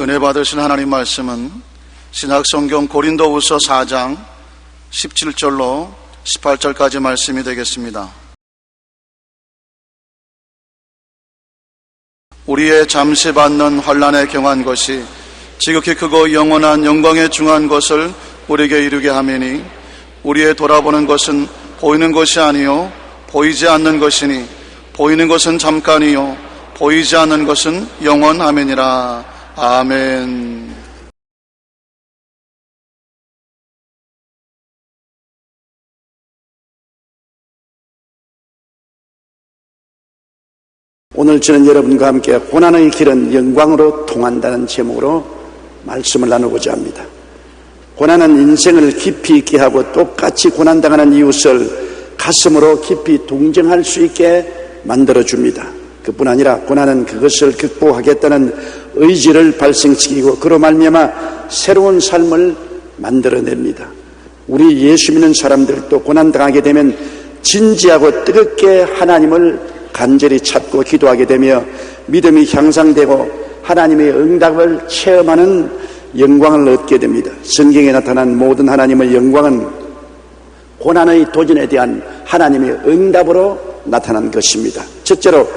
은혜 받으신 하나님 말씀은 신약성경 고린도후서 4장 17절로 18절까지 말씀이 되겠습니다. 우리의 잠시 받는 환난에 경한 것이 지극히 크고 영원한 영광에 중한 것을 우리에게 이루게 하매니 우리의 돌아보는 것은 보이는 것이 아니요 보이지 않는 것이니 보이는 것은 잠깐이요 보이지 않는 것은 영원하매니라. 아멘. 오늘 저는 여러분과 함께 고난의 길은 영광으로 통한다는 제목으로 말씀을 나누고자 합니다. 고난은 인생을 깊이 있게 하고 똑같이 고난당하는 이웃을 가슴으로 깊이 동정할 수 있게 만들어줍니다. 그뿐 아니라 고난은 그것을 극복하겠다는 의지를 발생시키고 그로 말미암아 새로운 삶을 만들어냅니다. 우리 예수 믿는 사람들도 고난당하게 되면 진지하고 뜨겁게 하나님을 간절히 찾고 기도하게 되며 믿음이 향상되고 하나님의 응답을 체험하는 영광을 얻게 됩니다. 성경에 나타난 모든 하나님의 영광은 고난의 도전에 대한 하나님의 응답으로 나타난 것입니다. 첫째로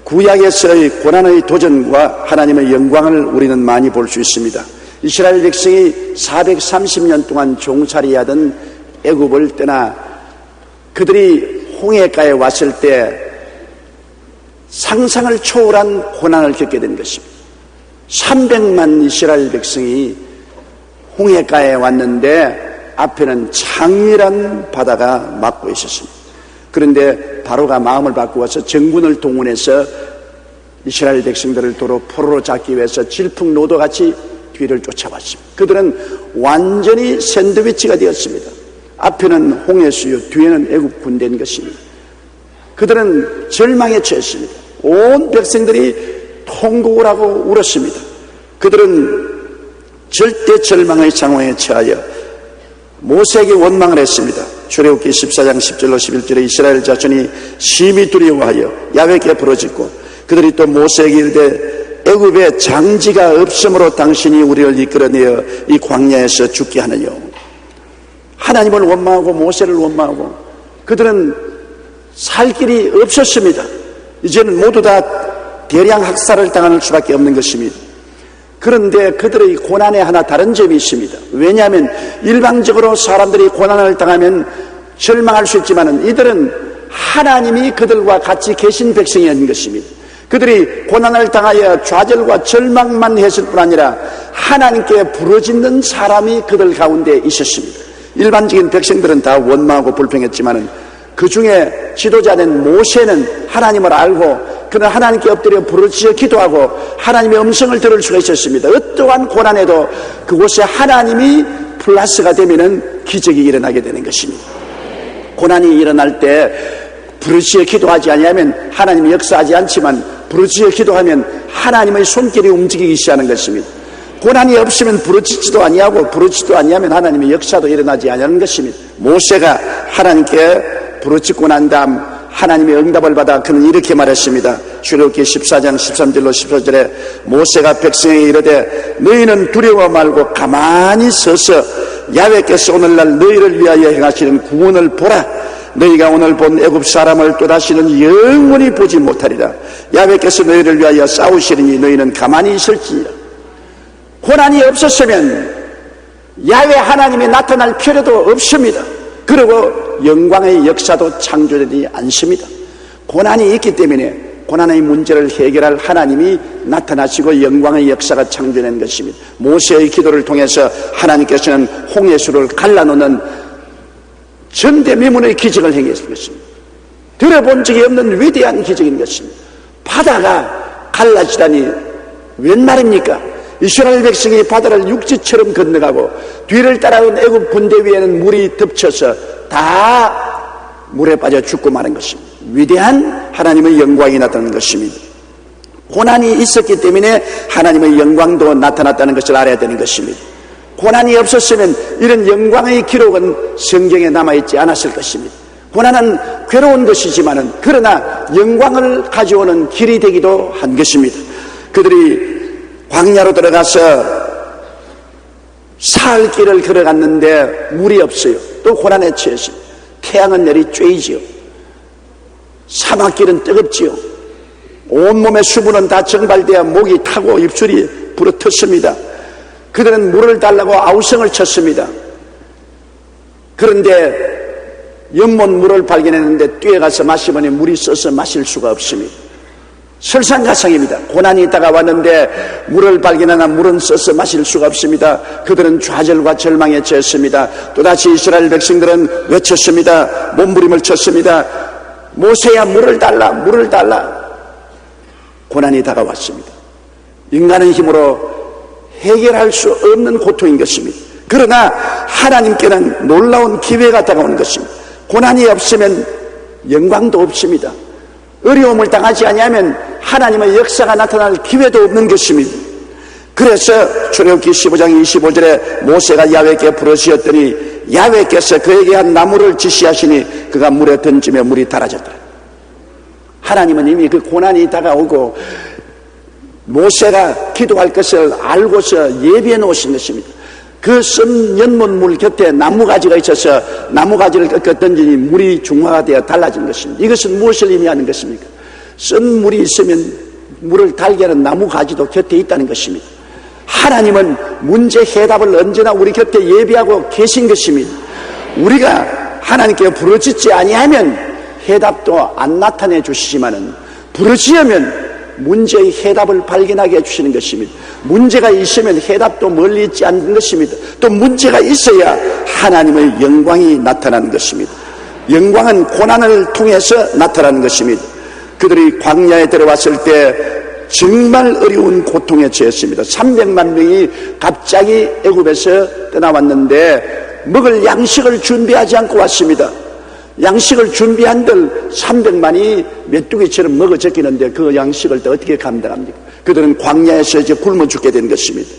구약에서의 고난의 도전과 하나님의 영광을 우리는 많이 볼 수 있습니다. 이스라엘 백성이 430년 동안 종살이하던 애굽을 떠나 그들이 홍해가에 왔을 때 상상을 초월한 고난을 겪게 된 것입니다. 300만 이스라엘 백성이 홍해가에 왔는데 앞에는 장렬한 바다가 막고 있었습니다. 그런데 바로가 마음을 바꾸어서 정군을 동원해서 이스라엘 백성들을 도로 포로로 잡기 위해서 질풍노도같이 뒤를 쫓아왔습니다. 그들은 완전히 샌드위치가 되었습니다. 앞에는 홍해수요, 뒤에는 애굽 군대인 것입니다. 그들은 절망에 처했습니다. 온 백성들이 통곡을 하고 울었습니다. 그들은 절대 절망의 상황에 처하여 모세에게 원망을 했습니다. 출애굽기 14장 10절로 11절에 이스라엘 자손이 심히 두려워하여 야훼께 부르짖고 그들이 또 모세에게 이르되 애굽에 장지가 없으므로 당신이 우리를 이끌어내어 이 광야에서 죽게 하느냐. 하나님을 원망하고 모세를 원망하고 그들은 살 길이 없었습니다. 이제는 모두 다 대량 학살을 당할 수밖에 없는 것입니다. 그런데 그들의 고난에 하나 다른 점이 있습니다. 왜냐하면 일방적으로 사람들이 고난을 당하면 절망할 수 있지만 이들은 하나님이 그들과 같이 계신 백성이었는 것입니다. 그들이 고난을 당하여 좌절과 절망만 했을 뿐 아니라 하나님께 부르짖는 사람이 그들 가운데 있었습니다. 일반적인 백성들은 다 원망하고 불평했지만 그 중에 지도자된 모세는 하나님을 알고 그는 하나님께 엎드려 부르짖어 기도하고 하나님의 음성을 들을 수가 있었습니다. 어떠한 고난에도 그곳에 하나님이 플러스가 되면은 기적이 일어나게 되는 것입니다. 고난이 일어날 때 부르짖어 기도하지 아니하면 하나님이 역사하지 않지만 부르짖어 기도하면 하나님의 손길이 움직이기 시작하는 것입니다. 고난이 없으면 부르짖지도 아니하고 부르짖지도 아니하면 하나님의 역사도 일어나지 않는 것입니다. 모세가 하나님께 부르짖고 난 다음 하나님의 응답을 받아 그는 이렇게 말했습니다. 출애굽기 14장 13절로 14절에 모세가 백성에게 이르되 너희는 두려워 말고 가만히 서서 야훼께서 오늘날 너희를 위하여 행하시는 구원을 보라. 너희가 오늘 본 애굽 사람을 또다시는 영원히 보지 못하리라. 야훼께서 너희를 위하여 싸우시리니 너희는 가만히 있을지니라. 고난이 없었으면 야훼 하나님이 나타날 필요도 없습니다. 그리고 영광의 역사도 창조되지 않습니다. 고난이 있기 때문에 고난의 문제를 해결할 하나님이 나타나시고 영광의 역사가 창조된 것입니다. 모세의 기도를 통해서 하나님께서는 홍해수를 갈라놓는 전대미문의 기적을 행했을 것입니다. 들어본 적이 없는 위대한 기적인 것입니다. 바다가 갈라지다니 웬 말입니까? 이스라엘 백성이 바다를 육지처럼 건너가고 뒤를 따라온 애굽 군대 위에는 물이 덮쳐서 다 물에 빠져 죽고 마는 것입니다. 위대한 하나님의 영광이 나타나는 것입니다. 고난이 있었기 때문에 하나님의 영광도 나타났다는 것을 알아야 되는 것입니다. 고난이 없었으면 이런 영광의 기록은 성경에 남아있지 않았을 것입니다. 고난은 괴로운 것이지만 그러나 영광을 가져오는 길이 되기도 한 것입니다. 그들이 광야로 들어가서 사흘 길을 걸어갔는데 물이 없어요. 또 고난에 처했어요. 태양은 내리 쬐이지요. 사막길은 뜨겁지요. 온몸의 수분은 다 증발되어 목이 타고 입술이 불어텄습니다. 그들은 물을 달라고 아우성을 쳤습니다. 그런데 연못 물을 발견했는데 뛰어가서 마시보니 물이 써서 마실 수가 없습니다. 설상가상입니다. 고난이 다가왔는데 물을 발견하나 물은 써서 마실 수가 없습니다. 그들은 좌절과 절망에 처했습니다. 또다시 이스라엘 백성들은 외쳤습니다. 몸부림을 쳤습니다. 모세야, 물을 달라, 물을 달라. 고난이 다가왔습니다. 인간의 힘으로 해결할 수 없는 고통인 것입니다. 그러나 하나님께는 놀라운 기회가 다가오는 것입니다. 고난이 없으면 영광도 없습니다. 어려움을 당하지 아니하면 하나님의 역사가 나타날 기회도 없는 것입니다. 그래서 출애굽기 15장 25절에 모세가 야훼께 부르짖었더니 야훼께서 그에게 한 나무를 지시하시니 그가 물에 던지며 물이 달아졌더라. 하나님은 이미 그 고난이 다가오고 모세가 기도할 것을 알고서 예비해 놓으신 것입니다. 그 쓴 연못물 곁에 나무가지가 있어서 나무가지를 꺾어 던지니 물이 중화가 되어 달라진 것입니다. 이것은 무엇을 의미하는 것입니까? 쓴 물이 있으면 물을 달게 하는 나무가지도 곁에 있다는 것입니다. 하나님은 문제 해답을 언제나 우리 곁에 예비하고 계신 것입니다. 우리가 하나님께 부르짖지 아니하면 해답도 안 나타내 주시지만은 부르짖으면 문제의 해답을 발견하게 해주시는 것입니다. 문제가 있으면 해답도 멀리 있지 않는 것입니다. 또 문제가 있어야 하나님의 영광이 나타나는 것입니다. 영광은 고난을 통해서 나타나는 것입니다. 그들이 광야에 들어왔을 때 정말 어려운 고통에 처했습니다. 300만 명이 갑자기 애굽에서 떠나왔는데 먹을 양식을 준비하지 않고 왔습니다. 양식을 준비한들 300만이 메뚜기처럼 먹어 적히는데 그 양식을 또 어떻게 감당합니까? 그들은 광야에서 이제 굶어 죽게 된 것입니다.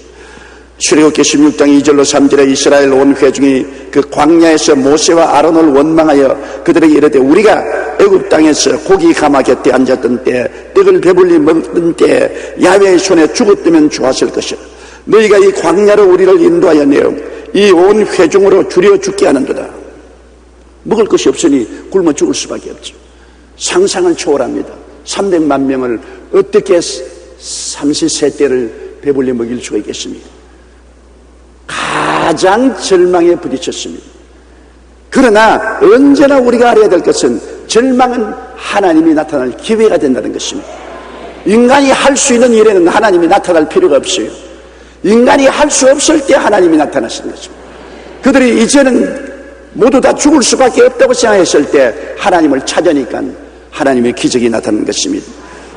출애굽기 16장 2절로 3절에 이스라엘 온 회중이 그 광야에서 모세와 아론을 원망하여 그들에게 이르되 우리가 애굽 땅에서 고기 가마 곁에 앉았던 때 떡을 배불리 먹던 때 야훼의 손에 죽었다면 좋았을 것이라. 너희가 이 광야로 우리를 인도하여 내어 이 온 회중으로 줄여 죽게 하는도다. 먹을 것이 없으니 굶어 죽을 수밖에 없죠. 상상을 초월합니다. 300만 명을 어떻게 삼시세때를 배불리 먹일 수가 있겠습니까? 가장 절망에 부딪혔습니다. 그러나 언제나 우리가 알아야 될 것은 절망은 하나님이 나타날 기회가 된다는 것입니다. 인간이 할 수 있는 일에는 하나님이 나타날 필요가 없어요. 인간이 할 수 없을 때 하나님이 나타나시는 것입니다. 그들이 이제는 모두 다 죽을 수밖에 없다고 생각했을 때 하나님을 찾으니까 하나님의 기적이 나타나는 것입니다.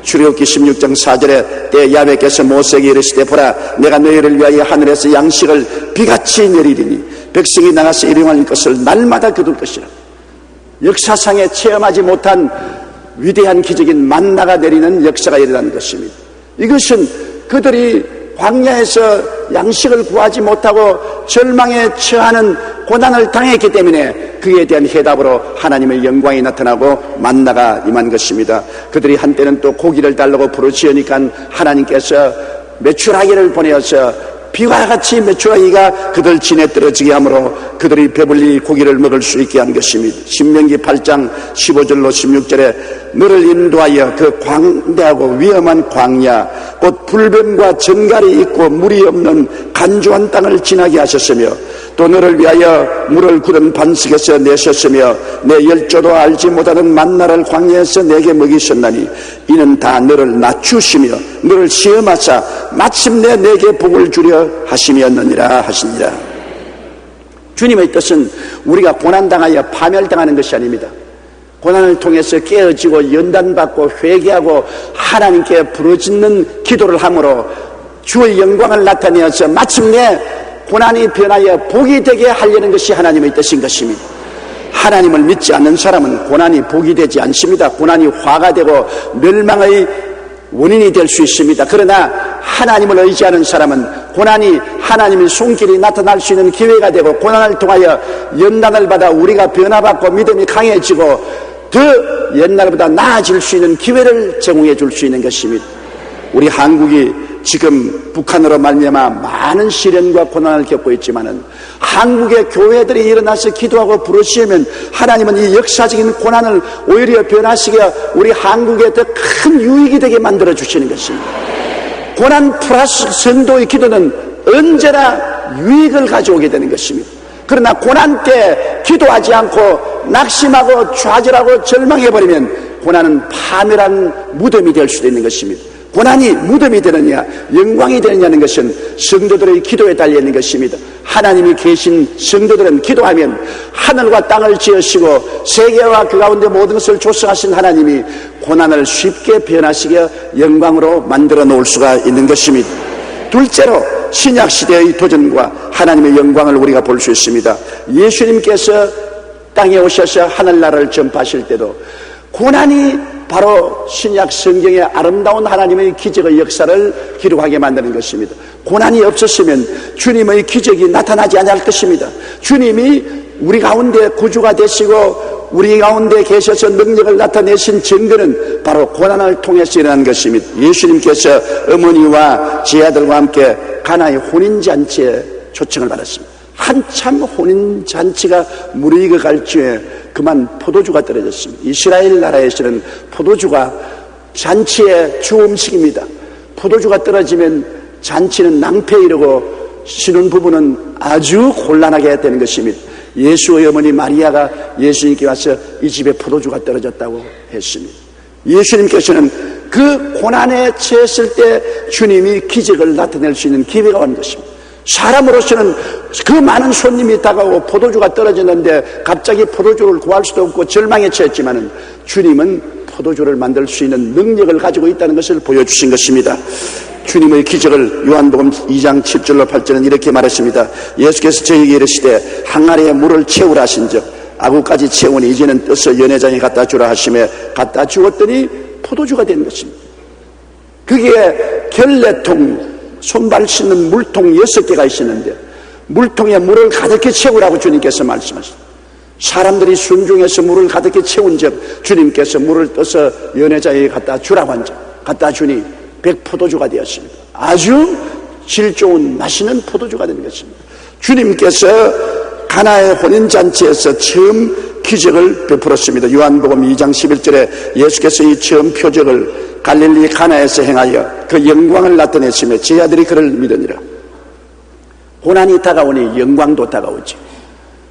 출애굽기 16장 4절에 때 야훼께서 모세에게 이르시되 보라 내가 너희를 위하여 하늘에서 양식을 비같이 내리리니 백성이 나가서 일용할 것을 날마다 거둘 것이라. 역사상에 체험하지 못한 위대한 기적인 만나가 내리는 역사가 일어나는 것입니다. 이것은 그들이 광야에서 양식을 구하지 못하고 절망에 처하는 고난을 당했기 때문에 그에 대한 해답으로 하나님의 영광이 나타나고 만나가 임한 것입니다. 그들이 한때는 또 고기를 달라고 부르짖으니까 하나님께서 메추라기를 보내어서 비와 같이 메추라기가 그들 진에 떨어지게 하므로 그들이 배불리 고기를 먹을 수 있게 한 것입니다. 신명기 8장 15절로 16절에 너를 인도하여 그 광대하고 위험한 광야 곧 불뱀과 전갈이 있고 물이 없는 간조한 땅을 지나게 하셨으며 또 너를 위하여 물을 굳은 반석에서 내셨으며 내 열조도 알지 못하는 만나를 광야에서 내게 먹이셨나니 이는 다 너를 낮추시며 너를 시험하사 마침내 내게 복을 주려 하심이었느니라 하시니라. 주님의 뜻은 우리가 고난당하여 파멸당하는 것이 아닙니다. 고난을 통해서 깨어지고 연단받고 회개하고 하나님께 부르짖는 기도를 함으로 주의 영광을 나타내어서 마침내 고난이 변하여 복이 되게 하려는 것이 하나님의 뜻인 것입니다. 하나님을 믿지 않는 사람은 고난이 복이 되지 않습니다. 고난이 화가 되고 멸망의 원인이 될 수 있습니다. 그러나 하나님을 의지하는 사람은 고난이 하나님의 손길이 나타날 수 있는 기회가 되고 고난을 통하여 연단을 받아 우리가 변화받고 믿음이 강해지고 더 옛날보다 나아질 수 있는 기회를 제공해 줄 수 있는 것입니다. 우리 한국이 지금 북한으로 말미암아 많은 시련과 고난을 겪고 있지만은 한국의 교회들이 일어나서 기도하고 부르시면 하나님은 이 역사적인 고난을 오히려 변화시켜 우리 한국에 더 큰 유익이 되게 만들어 주시는 것입니다. 고난 플러스 성도의 기도는 언제나 유익을 가져오게 되는 것입니다. 그러나 고난 때 기도하지 않고 낙심하고 좌절하고 절망해버리면 고난은 파멸한 무덤이 될 수도 있는 것입니다. 고난이 무덤이 되느냐 영광이 되느냐는 것은 성도들의 기도에 달려있는 것입니다. 하나님이 계신 성도들은 기도하면 하늘과 땅을 지으시고 세계와 그 가운데 모든 것을 조성하신 하나님이 고난을 쉽게 변화시켜 영광으로 만들어 놓을 수가 있는 것입니다. 둘째로 신약시대의 도전과 하나님의 영광을 우리가 볼 수 있습니다. 예수님께서 땅에 오셔서 하늘나라를 전파하실 때도 고난이 바로 신약 성경의 아름다운 하나님의 기적의 역사를 기록하게 만드는 것입니다. 고난이 없었으면 주님의 기적이 나타나지 않을 것입니다. 주님이 우리 가운데 구주가 되시고 우리 가운데 계셔서 능력을 나타내신 증거는 바로 고난을 통해서 일어난 것입니다. 예수님께서 어머니와 제 아들과 함께 가나의 혼인잔치에 초청을 받았습니다. 한참 혼인잔치가 무르익어 갈 즈에 그만 포도주가 떨어졌습니다. 이스라엘 나라에서는 포도주가 잔치의 주 음식입니다. 포도주가 떨어지면 잔치는 낭패 이르고 신혼부부는 아주 곤란하게 되는 것입니다. 예수의 어머니 마리아가 예수님께 와서 이 집에 포도주가 떨어졌다고 했습니다. 예수님께서는 그 고난에 처했을 때 주님이 기적을 나타낼 수 있는 기회가 온 것입니다. 사람으로서는 그 많은 손님이 다가오고 포도주가 떨어졌는데 갑자기 포도주를 구할 수도 없고 절망에 처했지만은 주님은 포도주를 만들 수 있는 능력을 가지고 있다는 것을 보여주신 것입니다. 주님의 기적을 요한복음 2장 7절로 8절은 이렇게 말했습니다. 예수께서 저에게 이르시되 항아리에 물을 채우라 하신즉 아구까지 채우니 이제는 떠서 연회장에 갖다 주라 하시매 갖다 주었더니 포도주가 된 것입니다. 그게 결례통 손발 씻는 물통 6개가 있었는데 물통에 물을 가득히 채우라고 주님께서 말씀하셨습니다. 사람들이 순종해서 물을 가득히 채운 즉 주님께서 물을 떠서 연회장에 갖다 주라고 한 즉 갖다 주니 100포도주가 되었습니다. 아주 질 좋은 맛있는 포도주가 된 것입니다. 주님께서 가나의 혼인잔치에서 처음 기적을 베풀었습니다. 요한복음 2장 11절에 예수께서 이 처음 표적을 갈릴리 가나에서 행하여 그 영광을 나타냈으며 제 아들이 그를 믿으니라. 고난이 다가오니 영광도 다가오지.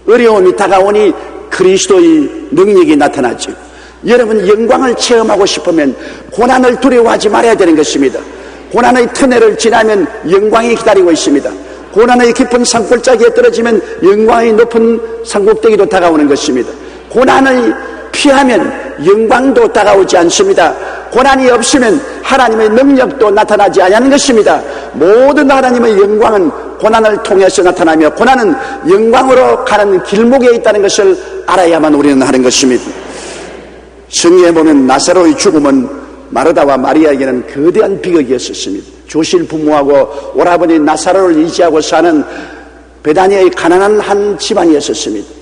어려움이 다가오니 그리스도의 능력이 나타나지. 여러분 영광을 체험하고 싶으면 고난을 두려워하지 말아야 되는 것입니다. 고난의 터널을 지나면 영광이 기다리고 있습니다. 고난의 깊은 산골짜기에 떨어지면 영광의 높은 산꼭대기도 다가오는 것입니다. 고난을 피하면 영광도 다가오지 않습니다. 고난이 없으면 하나님의 능력도 나타나지 않는 것입니다. 모든 하나님의 영광은 고난을 통해서 나타나며 고난은 영광으로 가는 길목에 있다는 것을 알아야만 우리는 하는 것입니다. 성경에 보면 나사로의 죽음은 마르다와 마리아에게는 거대한 비극이었습니다. 조실 부모하고 오라버니 나사로를 의지하고 사는 베다니아의 가난한 한 집안이었습니다.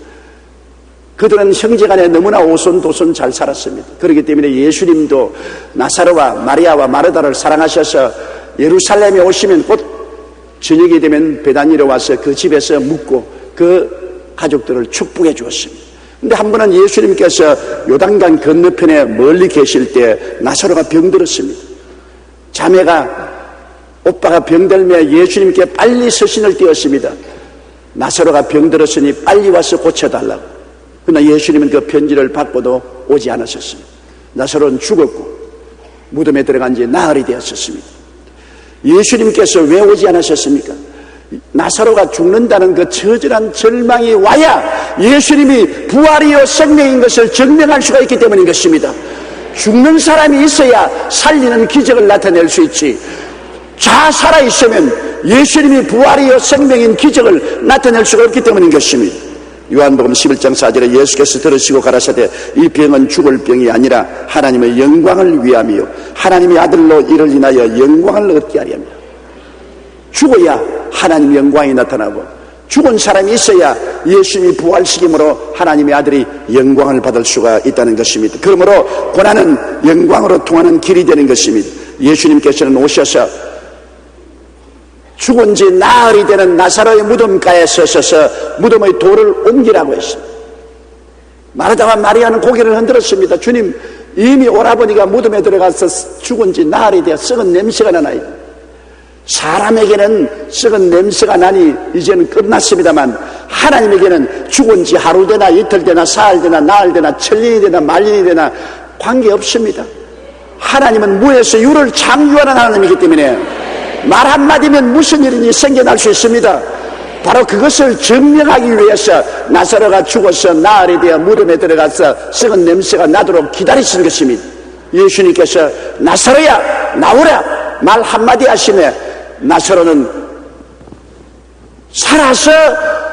그들은 형제간에 너무나 오손도손 잘 살았습니다. 그렇기 때문에 예수님도 나사로와 마리아와 마르다를 사랑하셔서 예루살렘에 오시면 곧 저녁이 되면 베다니로 와서 그 집에서 묵고 그 가족들을 축복해 주었습니다. 근데 한 번은 예수님께서 요단강 건너편에 멀리 계실 때 나사로가 병들었습니다. 자매가 오빠가 병들며 예수님께 빨리 서신을 띄웠습니다. 나사로가 병들었으니 빨리 와서 고쳐달라고. 그러나 예수님은 그 편지를 받고도 오지 않으셨습니다. 나사로는 죽었고 무덤에 들어간 지 나흘이 되었었습니다. 예수님께서 왜 오지 않으셨습니까? 나사로가 죽는다는 그 처절한 절망이 와야 예수님이 부활이요 생명인 것을 증명할 수가 있기 때문인 것입니다. 죽는 사람이 있어야 살리는 기적을 나타낼 수 있지. 자 살아있으면 예수님이 부활이요 생명인 기적을 나타낼 수가 없기 때문인 것입니다. 요한복음 11장 4절에 예수께서 들으시고 가라사대 이 병은 죽을 병이 아니라 하나님의 영광을 위함이요 하나님의 아들로 이를 인하여 영광을 얻게 하렵니다. 죽어야 하나님의 영광이 나타나고 죽은 사람이 있어야 예수님이 부활시킴으로 하나님의 아들이 영광을 받을 수가 있다는 것입니다. 그러므로 고난은 영광으로 통하는 길이 되는 것입니다. 예수님께서는 오셔서 죽은 지 나흘이 되는 나사로의 무덤가에 서셔서 무덤의 돌을 옮기라고 했습니다. 마르다와 마리아는 고개를 흔들었습니다. 주님, 이미 오라버니가 무덤에 들어가서 죽은 지 나흘이 되어 썩은 냄새가 나나요? 사람에게는 썩은 냄새가 나니 이제는 끝났습니다만 하나님에게는 죽은 지 하루 되나 이틀 되나 사흘 되나 나흘 되나 천년이 되나 만년이 되나 관계없습니다. 하나님은 무에서 유를 창조하는 하나님이기 때문에 말 한마디면 무슨 일이 생겨날 수 있습니다. 바로 그것을 증명하기 위해서 나사로가 죽어서 나흘이 되어 무덤에 들어가서 썩은 냄새가 나도록 기다리신 것입니다. 예수님께서 나사로야 나오라 말 한마디 하시며 나사로는 살아서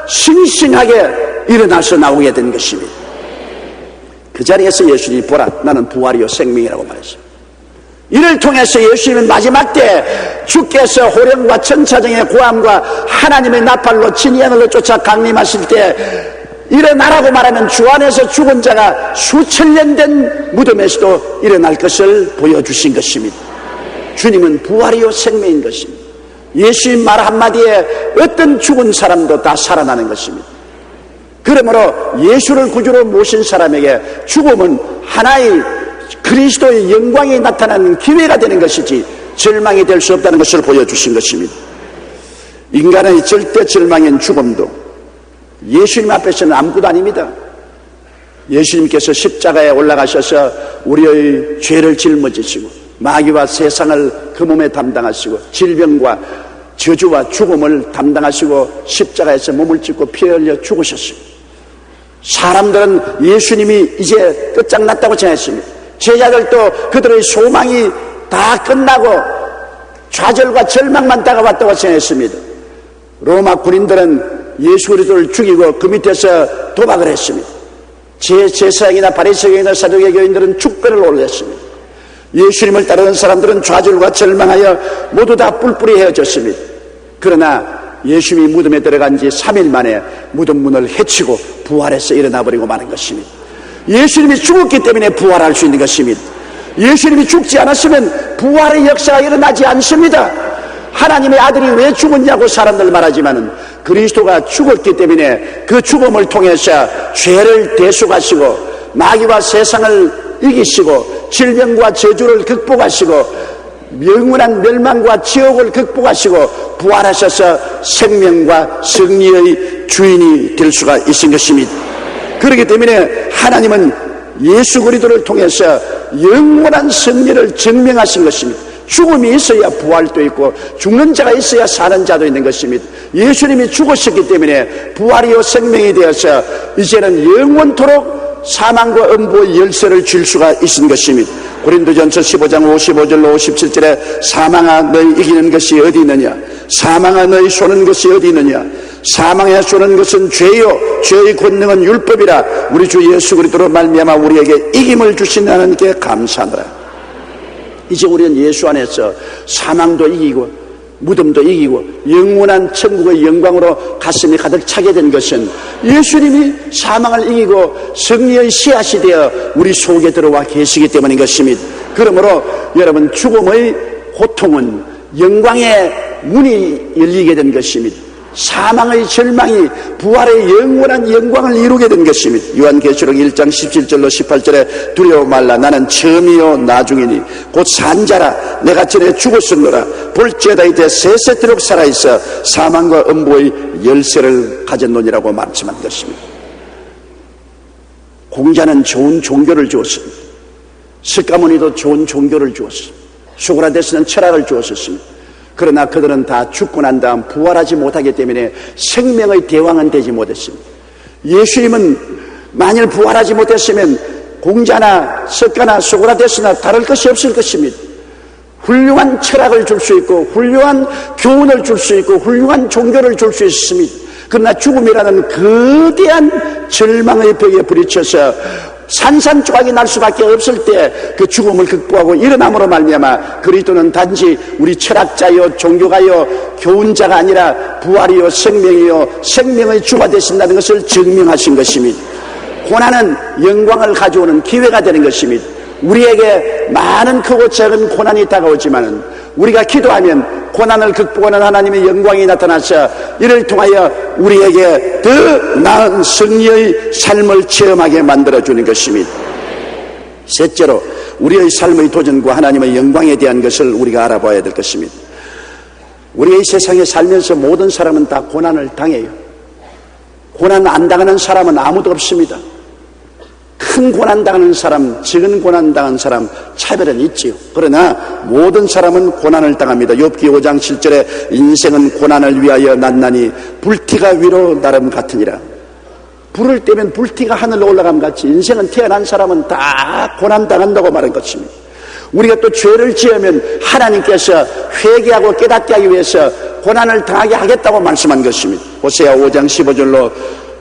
싱싱하게 일어나서 나오게 된 것입니다. 그 자리에서 예수님이 보라 나는 부활이요 생명이라고 말했습니다. 이를 통해서 예수님은 마지막 때 주께서 호령과 천사장의 고함과 하나님의 나팔로 진이 하늘로 쫓아 강림하실 때 일어나라고 말하면 주 안에서 죽은 자가 수천 년 된 무덤에서도 일어날 것을 보여주신 것입니다. 주님은 부활이요 생명인 것입니다. 예수님 말 한마디에 어떤 죽은 사람도 다 살아나는 것입니다. 그러므로 예수를 구주로 모신 사람에게 죽음은 하나의 그리스도의 영광이 나타나는 기회가 되는 것이지 절망이 될 수 없다는 것을 보여주신 것입니다. 인간의 절대 절망인 죽음도 예수님 앞에서는 아무것도 아닙니다. 예수님께서 십자가에 올라가셔서 우리의 죄를 짊어지시고 마귀와 세상을 그 몸에 담당하시고 질병과 저주와 죽음을 담당하시고 십자가에서 몸을 찢고 피 흘려 죽으셨습니다. 사람들은 예수님이 이제 끝장났다고 생각했습니다. 제자들도 그들의 소망이 다 끝나고 좌절과 절망만 다가왔다고 생각했습니다. 로마 군인들은 예수 그리스도를 죽이고 그 밑에서 도박을 했습니다. 제사장이나 바리새인이나 사두개 교인들은 축배를 올렸습니다. 예수님을 따르는 사람들은 좌절과 절망하여 모두 다 뿔뿔이 헤어졌습니다. 그러나 예수님이 무덤에 들어간 지 3일 만에 무덤 문을 헤치고 부활해서 일어나 버리고 마는 것입니다. 예수님이 죽었기 때문에 부활할 수 있는 것입니다. 예수님이 죽지 않았으면 부활의 역사가 일어나지 않습니다. 하나님의 아들이 왜 죽었냐고 사람들 말하지만은 그리스도가 죽었기 때문에 그 죽음을 통해서 죄를 대속하시고 마귀와 세상을 이기시고 질병과 저주를 극복하시고 영원한 멸망과 지옥을 극복하시고 부활하셔서 생명과 승리의 주인이 될 수가 있은 것입니다. 그렇기 때문에 하나님은 예수 그리스도를 통해서 영원한 승리를 증명하신 것입니다. 죽음이 있어야 부활도 있고 죽는 자가 있어야 사는 자도 있는 것입니다. 예수님이 죽으셨기 때문에 부활이요 생명이 되어서 이제는 영원토록 사망과 음부의 열쇠를 줄 수가 있는 것입니다. 고린도전서 15장 55절로 57절에 사망아 너희 이기는 것이 어디 있느냐, 사망아 너희 쏘는 것이 어디 있느냐, 사망에 쏘는 것은 죄요 죄의 권능은 율법이라 우리 주 예수 그리스도로 말미암아 우리에게 이김을 주신 하나님께 감사하노라. 이제 우리는 예수 안에서 사망도 이기고 무덤도 이기고 영원한 천국의 영광으로 가슴이 가득 차게 된 것은 예수님이 사망을 이기고 승리의 씨앗이 되어 우리 속에 들어와 계시기 때문인 것입니다. 그러므로 여러분 죽음의 고통은 영광의 문이 열리게 된 것입니다. 사망의 절망이 부활의 영원한 영광을 이루게 된 것입니다. 요한계시록 1장 17절로 18절에 두려워 말라 나는 처음이요 나중이니 곧 산자라 내가 전에 죽었으므라 볼지어다 이제 세세토록 살아있어 사망과 음부의 열쇠를 가졌노니라고 말씀한 것입니다. 공자는 좋은 종교를 주었습니다. 석가모니도 좋은 종교를 주었습니다. 소크라테스는 철학을 주었습니다. 그러나 그들은 다 죽고 난 다음 부활하지 못하기 때문에 생명의 대왕은 되지 못했습니다. 예수님은 만일 부활하지 못했으면 공자나 석가나 소크라테스나 다를 것이 없을 것입니다. 훌륭한 철학을 줄 수 있고 훌륭한 교훈을 줄 수 있고 훌륭한 종교를 줄 수 있습니다. 그러나 죽음이라는 거대한 절망의 벽에 부딪혀서 산산조각이 날 수밖에 없을 때 그 죽음을 극복하고 일어남으로 말미암아 그리스도는 단지 우리 철학자요 종교가요 교훈자가 아니라 부활이요 생명이요 생명의 주가 되신다는 것을 증명하신 것입니다. 고난은 영광을 가져오는 기회가 되는 것입니다. 우리에게 많은 크고 작은 고난이 다가오지만은 우리가 기도하면 고난을 극복하는 하나님의 영광이 나타나서 이를 통하여 우리에게 더 나은 승리의 삶을 체험하게 만들어주는 것입니다. 셋째로 우리의 삶의 도전과 하나님의 영광에 대한 것을 우리가 알아봐야 될 것입니다. 우리가 이 세상에 살면서 모든 사람은 다 고난을 당해요. 고난 안 당하는 사람은 아무도 없습니다. 큰 고난 당하는 사람, 적은 고난 당하는 사람 차별은 있지요. 그러나 모든 사람은 고난을 당합니다. 욥기 5장 7절에 인생은 고난을 위하여 났나니 불티가 위로 나름 같으니라. 불을 떼면 불티가 하늘로 올라감 같이 인생은 태어난 사람은 다 고난 당한다고 말한 것입니다. 우리가 또 죄를 지으면 하나님께서 회개하고 깨닫게 하기 위해서 고난을 당하게 하겠다고 말씀한 것입니다. 호세아 5장 15절로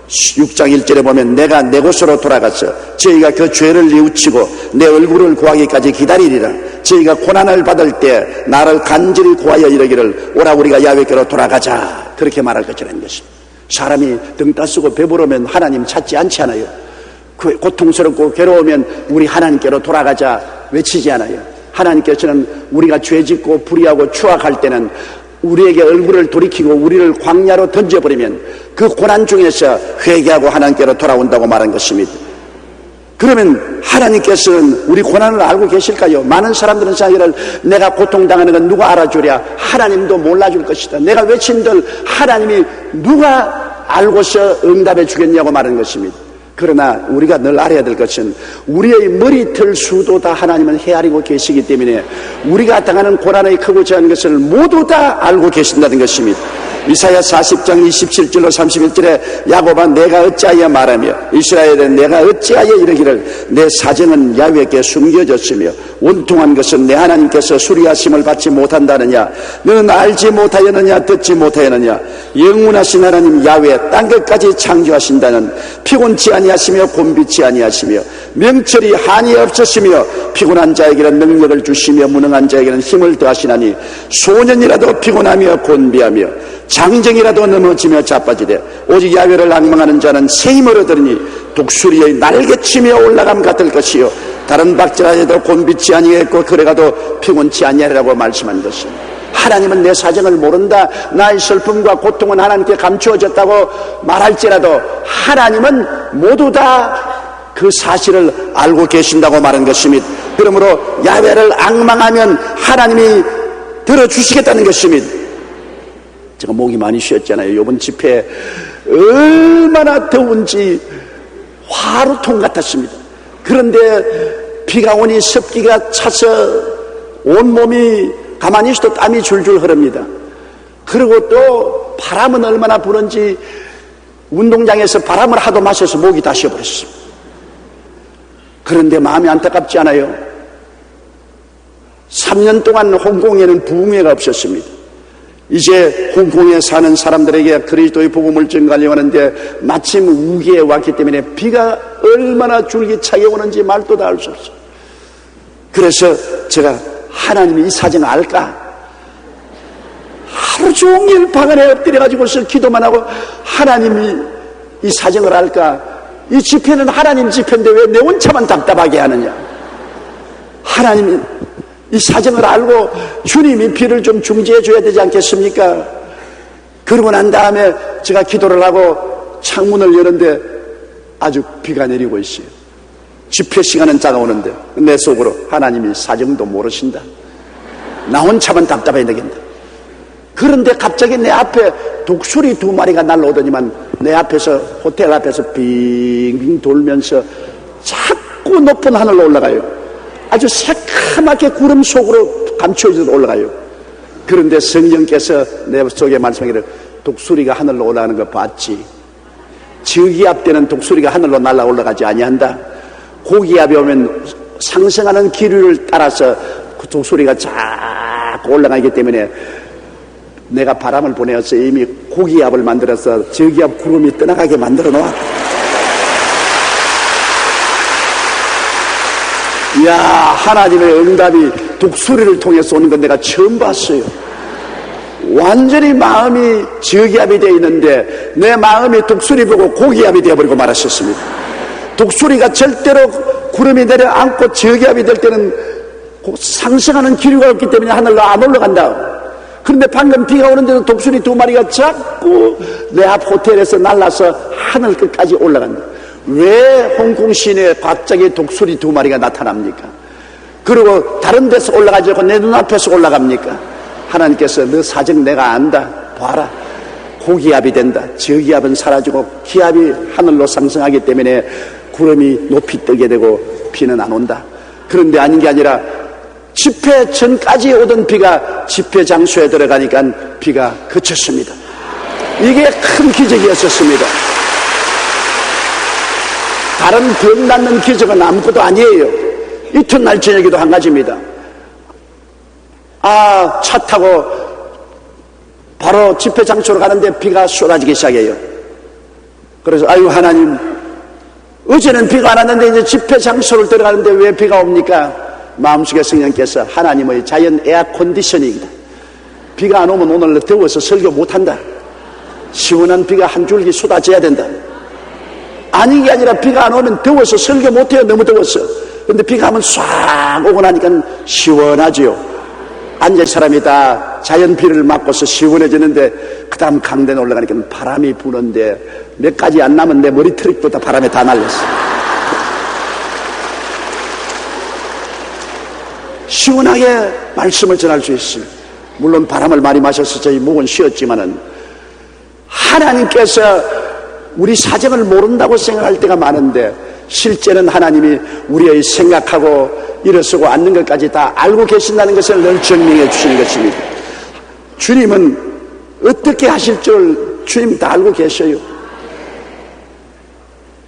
6장 1절에 보면 내가 내 곳으로 돌아가서 저희가 그 죄를 뉘우치고 내 얼굴을 구하기까지 기다리리라. 저희가 고난을 받을 때 나를 간절히 구하여 이르기를 오라 우리가 야훼께로 돌아가자. 그렇게 말할 것이라는 것입니다. 사람이 등 따쓰고 배부르면 하나님 찾지 않지 않아요. 고통스럽고 괴로우면 우리 하나님께로 돌아가자 외치지 않아요. 하나님께서는 우리가 죄짓고 불의하고 추악할 때는 우리에게 얼굴을 돌이키고 우리를 광야로 던져버리면 그 고난 중에서 회개하고 하나님께로 돌아온다고 말한 것입니다. 그러면 하나님께서는 우리 고난을 알고 계실까요? 많은 사람들은 자기를 내가 고통당하는 건 누가 알아주랴? 하나님도 몰라줄 것이다. 내가 외친들 하나님이 누가 알고서 응답해 주겠냐고 말하는 것입니다. 그러나 우리가 늘 알아야 될 것은 우리의 머리털 수도 다 하나님은 헤아리고 계시기 때문에 우리가 당하는 고난의 크고 작은 것을 모두 다 알고 계신다는 것입니다. 이사야 40장 27절로 31절에 야곱아 내가 어찌하여 말하며 이스라엘에 내가 어찌하여 이르기를 내 사정은 야훼께 숨겨졌으며 원통한 것은 내 하나님께서 수리하심을 받지 못한다느냐 너는 알지 못하였느냐 듣지 못하였느냐 영원하신 하나님 야훼 땅끝까지 창조하신다는 피곤치 아니하시며 곤비치 아니하시며 명철이 한이 없으시며 피곤한 자에게는 능력을 주시며 무능한 자에게는 힘을 더하시나니 소년이라도 피곤하며 곤비하며 장정이라도 넘어지며 자빠지되 오직 야훼를 앙망하는 자는 새 힘을 얻으리니 독수리의 날개치며 올라감 같을 것이요 다른 박질하여도 곤비치 아니하였고 그래가도 피곤치 아니하리라고 말씀한 것입니다. 하나님은 내 사정을 모른다. 나의 슬픔과 고통은 하나님께 감추어졌다고 말할지라도 하나님은 모두 다 그 사실을 알고 계신다고 말한 것입니다. 그러므로 야훼를 앙망하면 하나님이 들어주시겠다는 것입니다. 제가 목이 많이 쉬었잖아요. 이번 집회 얼마나 더운지 화로통 같았습니다. 그런데 비가 오니 습기가 차서 온몸이 가만히 있어도 땀이 줄줄 흐릅니다. 그리고 또 바람은 얼마나 부는지 운동장에서 바람을 하도 마셔서 목이 다 쉬어버렸습니다. 그런데 마음이 안타깝지 않아요? 3년 동안 홍콩에는 부흥회가 없었습니다. 이제 홍콩에 사는 사람들에게 그리스도의 복음을 전가하려고 하는데 마침 우기에 왔기 때문에 비가 얼마나 줄기차게 오는지 말도 다 알 수 없어요. 그래서 제가 하나님이 이 사정을 알까? 하루 종일 방 안에 엎드려가지고서 기도만 하고 하나님이 이 사정을 알까? 이 집회는 하나님 집회인데 왜 내 혼자만 답답하게 하느냐? 하나님이 이 사정을 알고 주님이 비를 좀 중지해 줘야 되지 않겠습니까? 그러고 난 다음에 제가 기도를 하고 창문을 여는데 아주 비가 내리고 있어요. 집회 시간은 다가오는데 내 속으로 하나님이 사정도 모르신다. 나 혼자만 답답해야 되겠다. 그런데 갑자기 내 앞에 독수리 2마리가 날라오더니만 내 앞에서 호텔 앞에서 빙빙 돌면서 자꾸 높은 하늘로 올라가요. 아주 새카맣게 구름 속으로 감추어져서 올라가요. 그런데 성령께서 내 속에 말씀하기를 독수리가 하늘로 올라가는 거 봤지? 저기압 때는 독수리가 하늘로 날아 올라가지 아니한다. 고기압이 오면 상승하는 기류를 따라서 그 독수리가 자꾸 올라가기 때문에 내가 바람을 보내어서 이미 고기압을 만들어서 저기압 구름이 떠나가게 만들어 놓았다. 이야, 하나님의 응답이 독수리를 통해서 오는 건 내가 처음 봤어요. 완전히 마음이 저기압이 되어 있는데 내 마음이 독수리 보고 고기압이 되어버리고 말았었습니다. 독수리가 절대로 구름이 내려앉고 저기압이 될 때는 상승하는 기류가 없기 때문에 하늘로 안 올라간다. 그런데 방금 비가 오는데도 독수리 2마리가 자꾸 내 앞 호텔에서 날라서 하늘 끝까지 올라간다. 왜 홍콩 시내에 갑자기 독수리 2마리가 나타납니까? 그리고 다른 데서 올라가지 않고 내 눈앞에서 올라갑니까? 하나님께서 너 사정 내가 안다. 봐라. 고기압이 된다. 저기압은 사라지고 기압이 하늘로 상승하기 때문에 구름이 높이 뜨게 되고 비는 안 온다. 그런데 아닌 게 아니라 집회 전까지 오던 비가 집회 장소에 들어가니까 비가 그쳤습니다. 이게 큰 기적이었었습니다. 다른 병 낫는 기적은 아무것도 아니에요. 이튿날 저녁에도 한 가지입니다. 차 타고 바로 집회 장소로 가는데 비가 쏟아지기 시작해요. 그래서 아유 하나님, 어제는 비가 안 왔는데 이제 집회 장소를 들어가는데 왜 비가 옵니까? 마음속에 성령께서 하나님의 자연 에어 컨디셔닝이다. 비가 안 오면 오늘 더워서 설교 못한다. 시원한 비가 한 줄기 쏟아져야 된다. 아닌 게 아니라 비가 안 오면 더워서 설교 못해요. 너무 더웠어. 근데 비가 하면 싹 오고 나니까 시원하지요. 앉을 사람이 다 자연 비를 맞고서 시원해지는데 그 다음 강단에 올라가니까 바람이 부는데 몇 가지 안 남은 내 머리 트릭도 다 바람에 다 날렸어. 시원하게 말씀을 전할 수 있습니다. 물론 바람을 많이 마셔서 저희 목은 쉬었지만은 하나님께서 우리 사정을 모른다고 생각할 때가 많은데 실제는 하나님이 우리의 생각하고 일어서고 앉는 것까지 다 알고 계신다는 것을 늘 증명해 주시는 것입니다. 주님은 어떻게 하실 줄 주님 다 알고 계셔요.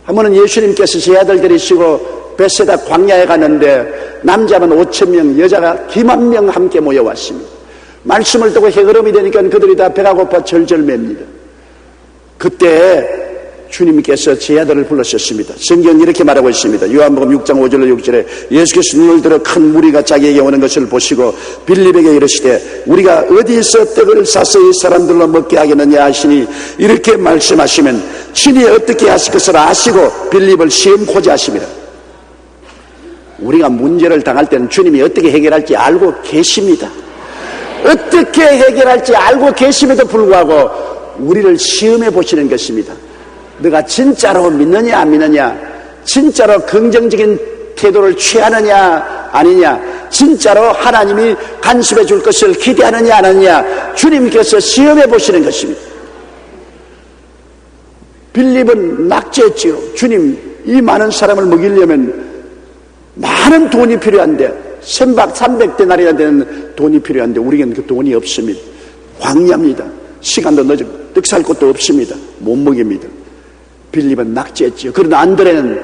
한 번은 예수님께서 제 아들 데리시고 베세다 광야에 갔는데 남자만 5,000명, 여자가 기만 명 함께 모여왔습니다. 말씀을 듣고 해그름이 되니까 그들이 다 배가 고파 절절맵니다. 그때 주님께서 제 아들을 불러셨습니다. 성경은 이렇게 말하고 있습니다. 요한복음 6장 5절로 6절에 예수께서 눈을 들어 큰 무리가 자기에게 오는 것을 보시고 빌립에게 이르시되 우리가 어디서 떡을 사서 이 사람들로 먹게 하겠느냐 하시니 이렇게 말씀하시면 친히 어떻게 하실 것을 아시고 빌립을 시험코자 하십니다. 우리가 문제를 당할 때는 주님이 어떻게 해결할지 알고 계십니다. 어떻게 해결할지 알고 계심에도 불구하고 우리를 시험해 보시는 것입니다. 너가 진짜로 믿느냐 안 믿느냐, 진짜로 긍정적인 태도를 취하느냐 아니냐, 진짜로 하나님이 간섭해 줄 것을 기대하느냐 안 하느냐 주님께서 시험해 보시는 것입니다. 빌립은 낙제했지요. 주님, 이 많은 사람을 먹이려면 많은 돈이 필요한데 선박 300데나리나 되는 돈이 필요한데 우리에게는 그 돈이 없습니다. 광야입니다. 시간도 늦어 떡 살 것도 없습니다. 못 먹입니다. 빌립은 낙제했지요. 그러나 안드레는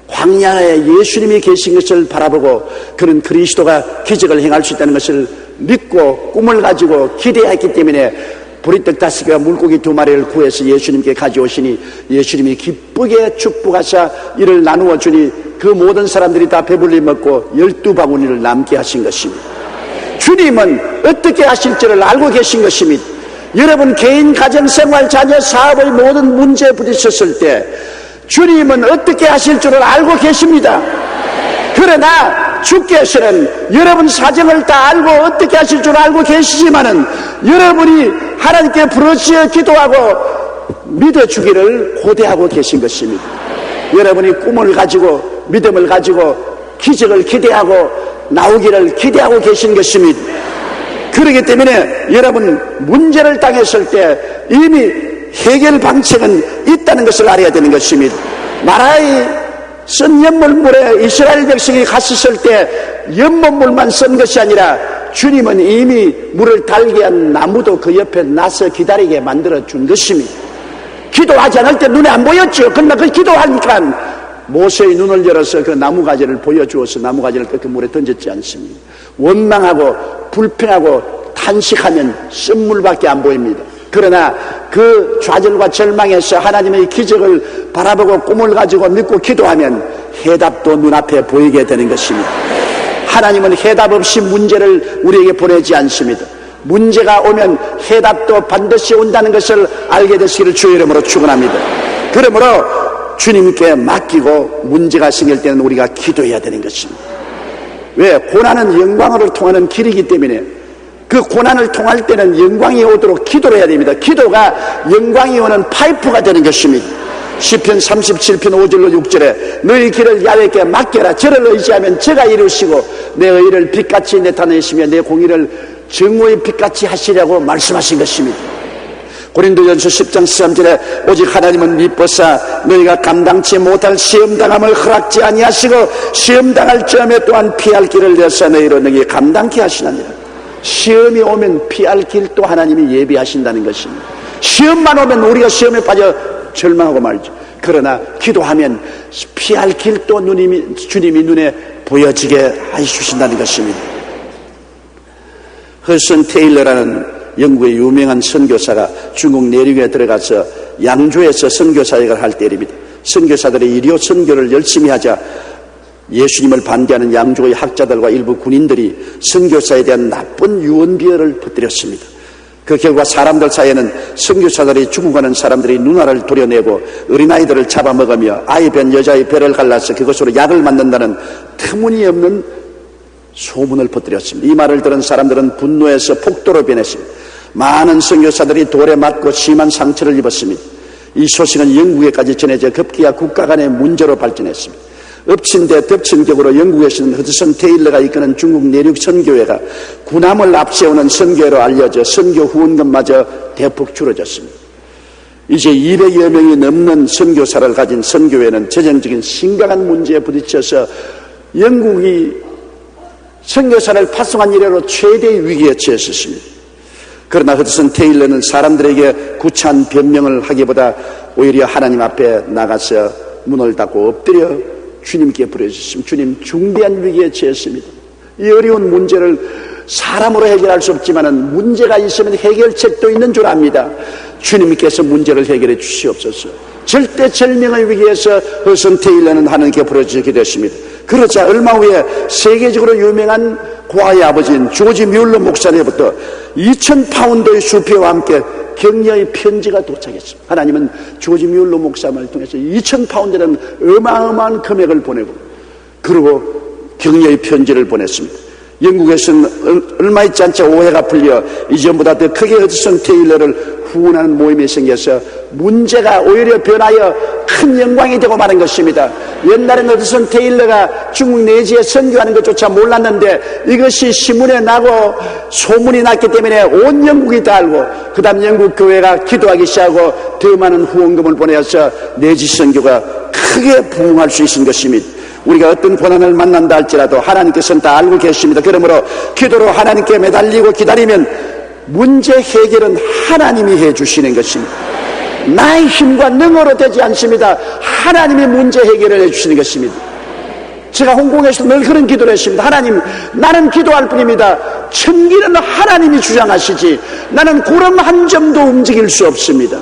광야에 예수님이 계신 것을 바라보고 그는 그리스도가 기적을 행할 수 있다는 것을 믿고 꿈을 가지고 기대했기 때문에 보리떡 5개와 물고기 2마리를 구해서 예수님께 가져오시니 예수님이 기쁘게 축복하사 이를 나누어 주니 그 모든 사람들이 다 배불리 먹고 12바구니를 남게 하신 것입니다. 주님은 어떻게 하실지를 알고 계신 것입니다. 여러분 개인, 가정, 생활, 자녀, 사업의 모든 문제에 부딪혔을 때 주님은 어떻게 하실 줄을 알고 계십니다. 그러나 주께서는 여러분 사정을 다 알고 어떻게 하실 줄 알고 계시지만은 여러분이 하나님께 부르짖어 기도하고 믿어주기를 고대하고 계신 것입니다. 여러분이 꿈을 가지고 믿음을 가지고 기적을 기대하고 나오기를 기대하고 계신 것입니다. 그렇기 때문에 여러분 문제를 당했을 때 이미 해결 방책은 있다는 것을 알아야 되는 것입니다. 마라의 쓴 연못물에 이스라엘 백성이 갔었을 때 연못물만 쓴 것이 아니라 주님은 이미 물을 달게 한 나무도 그 옆에 나서 기다리게 만들어 준 것입니다. 기도하지 않을 때 눈에 안 보였죠. 그러나 그 기도하니까 모세의 눈을 열어서 그 나무가지를 보여주어서 나무가지를 그 물에 던졌지 않습니다. 원망하고 불평하고 탄식하면 쓴물밖에 안 보입니다. 그러나 그 좌절과 절망에서 하나님의 기적을 바라보고 꿈을 가지고 믿고 기도하면 해답도 눈앞에 보이게 되는 것입니다. 하나님은 해답 없이 문제를 우리에게 보내지 않습니다. 문제가 오면 해답도 반드시 온다는 것을 알게 되시기를 주의 이름으로 축원합니다. 그러므로 주님께 맡기고 문제가 생길 때는 우리가 기도해야 되는 것입니다. 왜? 고난은 영광으로 통하는 길이기 때문에 그 고난을 통할 때는 영광이 오도록 기도를 해야 됩니다. 기도가 영광이 오는 파이프가 되는 것입니다. 시편 37편 5절로 6절에 너희 길을 야훼께 맡겨라. 저를 의지하면 저가 이루시고 내 의를 빛같이 나타내시며 내 공의를 정오의 빛같이 하시려고 말씀하신 것입니다. 고린도전서 10장 13절에 오직 하나님은 미쁘사 너희가 감당치 못할 시험당함을 허락지 아니하시고 시험당할 점에 또한 피할 길을 내서 너희로 너희 감당케 하시나니라. 시험이 오면 피할 길도 하나님이 예비하신다는 것입니다. 시험만 오면 우리가 시험에 빠져 절망하고 말죠. 그러나 기도하면 피할 길도 주님이 눈에 보여지게 해주신다는 것입니다. 허슨 테일러라는 영국의 유명한 선교사가 중국 내륙에 들어가서 양조에서 선교사역을 할 때입니다. 선교사들이 일요 선교를 열심히 하자 예수님을 반대하는 양조의 학자들과 일부 군인들이 선교사에 대한 나쁜 유언비어를 퍼뜨렸습니다. 그 결과 사람들 사이에는 선교사들이 죽어가는 사람들이 누나를 도려내고 어린아이들을 잡아먹으며 아이 변 여자의 배를 갈라서 그것으로 약을 만든다는 터무니없는 소문을 퍼뜨렸습니다. 이 말을 들은 사람들은 분노해서 폭도로 변했습니다. 많은 선교사들이 돌에 맞고 심한 상처를 입었습니다. 이 소식은 영국에까지 전해져 급기야 국가 간의 문제로 발전했습니다. 엎친 데 덮친 격으로 영국에 있는 허드슨 테일러가 이끄는 중국 내륙 선교회가 군함을 앞세우는 선교회로 알려져 선교 후원금마저 대폭 줄어졌습니다. 이제 200여 명이 넘는 선교사를 가진 선교회는 재정적인 심각한 문제에 부딪혀서 영국이 선교사를 파송한 이래로 최대의 위기에 처했습니다. 그러나 허드슨 테일러는 사람들에게 구차한 변명을 하기보다 오히려 하나님 앞에 나가서 문을 닫고 엎드려 주님께 부르짖습니다. 주님, 중대한 위기에 처했습니다. 이 어려운 문제를 사람으로 해결할 수 없지만 문제가 있으면 해결책도 있는 줄 압니다. 주님께서 문제를 해결해 주시옵소서. 절대절명의 위기에서 허슨 테일러는 하나님께 부르짖게 됐습니다. 그러자 얼마 후에 세계적으로 유명한 고아의 아버지인 조지 뮬러 목사로부터 2,000파운드의 수표와 함께 격려의 편지가 도착했습니다. 하나님은 조지 뮬러 목사를 통해서 2,000파운드라는 어마어마한 금액을 보내고 그리고 격려의 편지를 보냈습니다. 영국에서는 얼마 있지 않자 오해가 풀려 이전보다 더 크게 허드슨 테일러를 후원하는 모임이 생겨서 문제가 오히려 변하여 큰 영광이 되고 마는 것입니다. 옛날에는 허드슨 테일러가 중국 내지에 선교하는 것조차 몰랐는데 이것이 신문에 나고 소문이 났기 때문에 온 영국이 다 알고 그 다음 영국 교회가 기도하기 시작하고 더 많은 후원금을 보내서 내지 선교가 크게 부흥할 수 있는 것입니다. 우리가 어떤 고난을 만난다 할지라도 하나님께서는 다 알고 계십니다. 그러므로 기도로 하나님께 매달리고 기다리면 문제 해결은 하나님이 해주시는 것입니다. 나의 힘과 능으로 되지 않습니다. 하나님이 문제 해결을 해주시는 것입니다. 제가 홍콩에서 늘 그런 기도를 했습니다. 하나님, 나는 기도할 뿐입니다. 천기는 하나님이 주장하시지 나는 구름 한 점도 움직일 수 없습니다.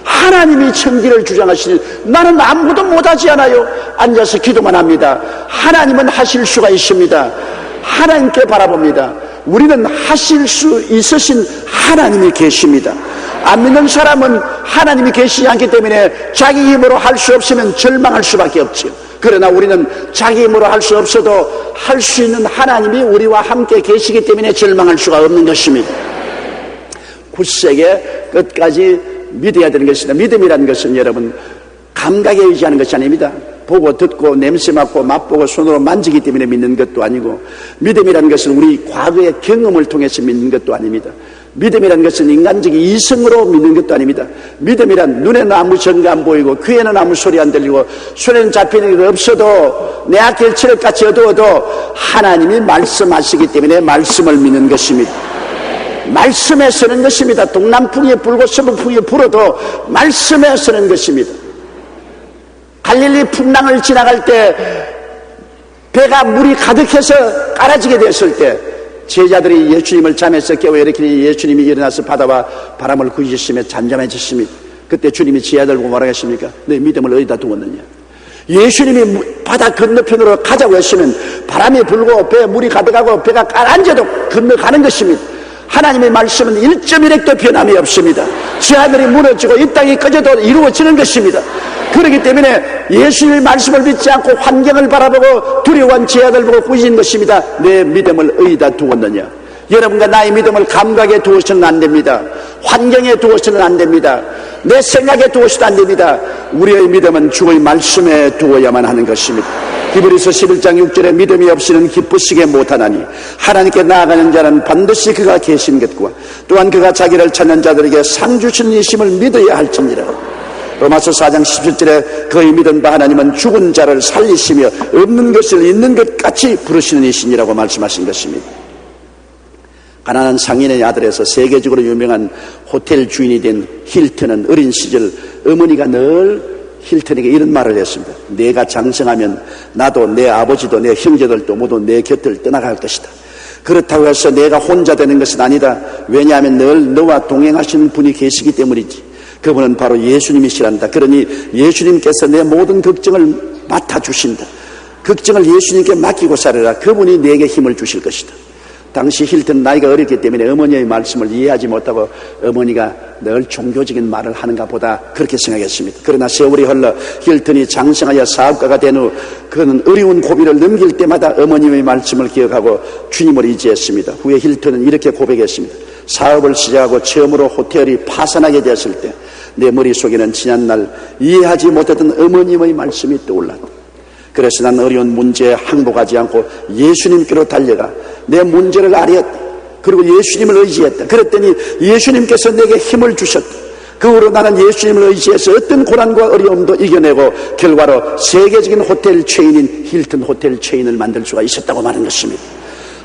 하나님이 천기를 주장하시니 나는 아무것도 못하지 않아요. 앉아서 기도만 합니다. 하나님은 하실 수가 있습니다. 하나님께 바라봅니다. 우리는 하실 수 있으신 하나님이 계십니다. 안 믿는 사람은 하나님이 계시지 않기 때문에 자기 힘으로 할 수 없으면 절망할 수밖에 없죠. 그러나 우리는 자기 힘으로 할 수 없어도 할 수 있는 하나님이 우리와 함께 계시기 때문에 절망할 수가 없는 것입니다. 굳세게 끝까지 믿어야 되는 것입니다. 믿음이라는 것은 여러분 감각에 의지하는 것이 아닙니다. 보고 듣고 냄새 맡고 맛보고 손으로 만지기 때문에 믿는 것도 아니고 믿음이라는 것은 우리 과거의 경험을 통해서 믿는 것도 아닙니다. 믿음이라는 것은 인간적인 이성으로 믿는 것도 아닙니다. 믿음이란 눈에는 아무 전가 안 보이고 귀에는 아무 소리 안 들리고 손에는 잡히는 게 없어도 내 앞길 칠흑같이 어두워도 하나님이 말씀하시기 때문에 말씀을 믿는 것입니다. 말씀에 서는 것입니다. 동남풍이 불고 서북풍이 불어도 말씀에 서는 것입니다. 갈릴리 풍랑을 지나갈 때 배가 물이 가득해서 깔아지게 되었을 때 제자들이 예수님을 잠에서 깨워 일으키니 예수님이 일어나서 바다와 바람을 꾸짖으시며 잠잠해지십니다. 그때 주님이 제자들 보고 뭐라고 하십니까? 내 믿음을 어디다 두었느냐? 예수님이 바다 건너편으로 가자고 했으면 바람이 불고 배에 물이 가득하고 배가 가라앉아도 건너가는 것입니다. 하나님의 말씀은 1.1핵도 변함이 없습니다. 제 하늘이 무너지고 이 땅이 꺼져도 이루어지는 것입니다. 그렇기 때문에 예수님의 말씀을 믿지 않고 환경을 바라보고 두려워한 제약을 보고 꾸짖는 것입니다. 내 믿음을 어디다 두었느냐? 여러분과 나의 믿음을 감각에 두어서는 안 됩니다. 환경에 두어서는 안 됩니다. 내 생각에 두어서도 안 됩니다. 우리의 믿음은 주의 말씀에 두어야만 하는 것입니다. 히브리서 11장 6절에 믿음이 없이는 기쁘시게 못하나니 하나님께 나아가는 자는 반드시 그가 계신 것과 또한 그가 자기를 찾는 자들에게 상 주시는 이심을 믿어야 할지니라. 로마서 4장 17절에 그의 믿은 바 하나님은 죽은 자를 살리시며 없는 것을 있는 것 같이 부르시는 이신이라고 말씀하신 것입니다. 가난한 상인의 아들에서 세계적으로 유명한 호텔 주인이 된 힐튼은 어린 시절 어머니가 늘 힐튼에게 이런 말을 했습니다. 내가 장성하면 나도 내 아버지도 내 형제들도 모두 내 곁을 떠나갈 것이다. 그렇다고 해서 내가 혼자 되는 것은 아니다. 왜냐하면 늘 너와 동행하시는 분이 계시기 때문이지. 그분은 바로 예수님이시란다. 그러니 예수님께서 내 모든 걱정을 맡아주신다. 걱정을 예수님께 맡기고 살아라. 그분이 내게 힘을 주실 것이다. 당시 힐튼 나이가 어렸기 때문에 어머니의 말씀을 이해하지 못하고 어머니가 늘 종교적인 말을 하는가 보다 그렇게 생각했습니다. 그러나 세월이 흘러 힐튼이 장성하여 사업가가 된 후 그는 어려운 고비를 넘길 때마다 어머님의 말씀을 기억하고 주님을 의지했습니다. 후에 힐튼은 이렇게 고백했습니다. 사업을 시작하고 처음으로 호텔이 파산하게 되었을 때 내 머릿속에는 지난날 이해하지 못했던 어머님의 말씀이 떠올랐다. 그래서 난 어려운 문제에 항복하지 않고 예수님께로 달려가 내 문제를 알았다. 그리고 예수님을 의지했다. 그랬더니 예수님께서 내게 힘을 주셨다. 그 후로 나는 예수님을 의지해서 어떤 고난과 어려움도 이겨내고 결과로 세계적인 호텔 체인인 힐튼 호텔 체인을 만들 수가 있었다고 말하는 것입니다.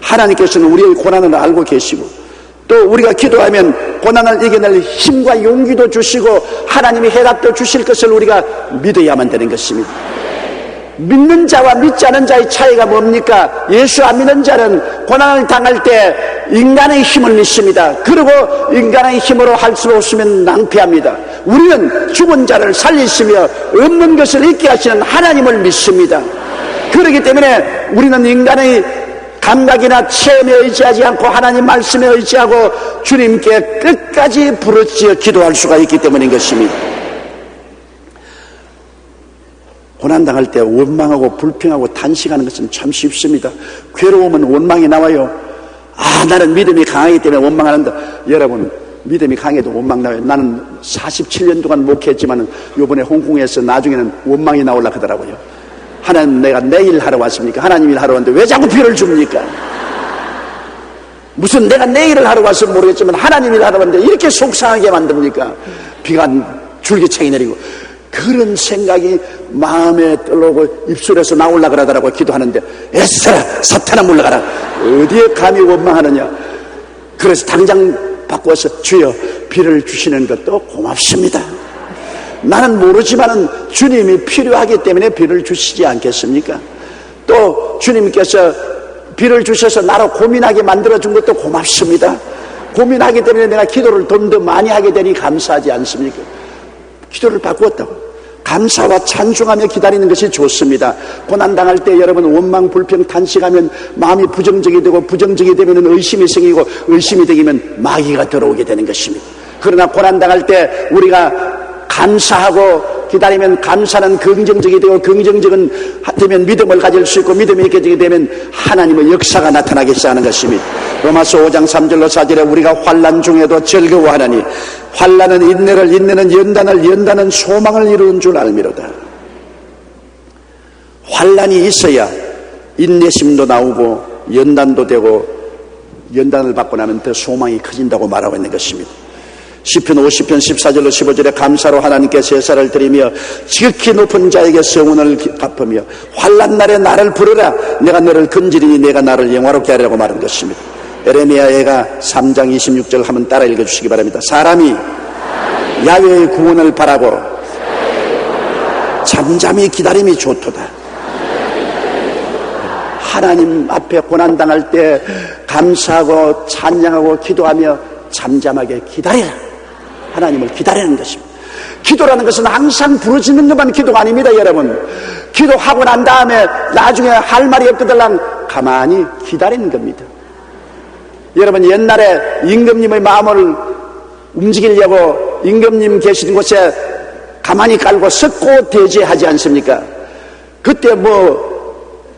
하나님께서는 우리의 고난을 알고 계시고 또 우리가 기도하면 고난을 이겨낼 힘과 용기도 주시고 하나님이 해답도 주실 것을 우리가 믿어야만 되는 것입니다. 믿는 자와 믿지 않은 자의 차이가 뭡니까? 예수 안 믿는 자는 고난을 당할 때 인간의 힘을 믿습니다. 그리고 인간의 힘으로 할 수 없으면 낭패합니다. 우리는 죽은 자를 살리시며 없는 것을 있게 하시는 하나님을 믿습니다. 그렇기 때문에 우리는 인간의 감각이나 체험에 의지하지 않고 하나님 말씀에 의지하고 주님께 끝까지 부르짖어 기도할 수가 있기 때문인 것입니다. 고난당할 때 원망하고 불평하고 단식하는 것은 참 쉽습니다. 괴로우면 원망이 나와요. 나는 믿음이 강하기 때문에 원망하는다. 여러분, 믿음이 강해도 원망 나와요. 나는 47년 동안 목회했지만 이번에 홍콩에서 나중에는 원망이 나오려고 하더라고요. 하나님, 내가 내일 하러 왔습니까? 하나님 일 하러 왔는데 왜 자꾸 비를 줍니까? 무슨 내가 내일을 하러 와서 모르겠지만 하나님 일 하러 왔는데 이렇게 속상하게 만듭니까? 비가 줄기차게 내리고. 그런 생각이 마음에 떨어오고 입술에서 나오려고 그러더라고. 기도하는데 애써라 사탄아 물러가라. 어디에 감히 원망하느냐. 그래서 당장 바꿔서 주여 비를 주시는 것도 고맙습니다. 나는 모르지만은 주님이 필요하기 때문에 비를 주시지 않겠습니까? 또 주님께서 비를 주셔서 나로 고민하게 만들어준 것도 고맙습니다. 고민하기 때문에 내가 기도를 좀 더 많이 하게 되니 감사하지 않습니까? 기도를 바꾸었다고. 감사와 찬송하며 기다리는 것이 좋습니다. 고난당할 때 여러분 원망, 불평, 탄식하면 마음이 부정적이 되고 부정적이 되면 의심이 생기고 의심이 되면 마귀가 들어오게 되는 것입니다. 그러나 고난당할 때 우리가 감사하고 기다리면 감사는 긍정적이 되고 긍정적은 되면 믿음을 가질 수 있고 믿음이 있게 되면 하나님의 역사가 나타나기 시작하는 것입니다. 로마서 5장 3절로 4절에 우리가 환난 중에도 즐거워하나니 환난은 인내를, 인내는 연단을, 연단은 소망을 이루는 줄 알미로다. 환난이 있어야 인내심도 나오고 연단도 되고 연단을 받고 나면 더 소망이 커진다고 말하고 있는 것입니다. 시편 50편 14절로 15절에 감사로 하나님께 제사를 드리며 지극히 높은 자에게 성운을 갚으며 환난 날에 나를 부르라. 내가 너를 건지리니 내가 나를 영화롭게 하리라고 말한 것입니다. 에레미야가 3장 26절 한번 따라 읽어주시기 바랍니다. 사람이 야훼의 구원을 바라고 잠잠히 기다림이 좋도다. 하나님 앞에 고난당할 때 감사하고 찬양하고 기도하며 잠잠하게 기다리라. 하나님을 기다리는 것입니다. 기도라는 것은 항상 부르짖는 것만 기도가 아닙니다. 여러분, 기도하고 난 다음에 나중에 할 말이 없거들랑 가만히 기다리는 겁니다. 여러분, 옛날에 임금님의 마음을 움직이려고 임금님 계시는 곳에 가만히 깔고 섞고 대제하지 않습니까? 그때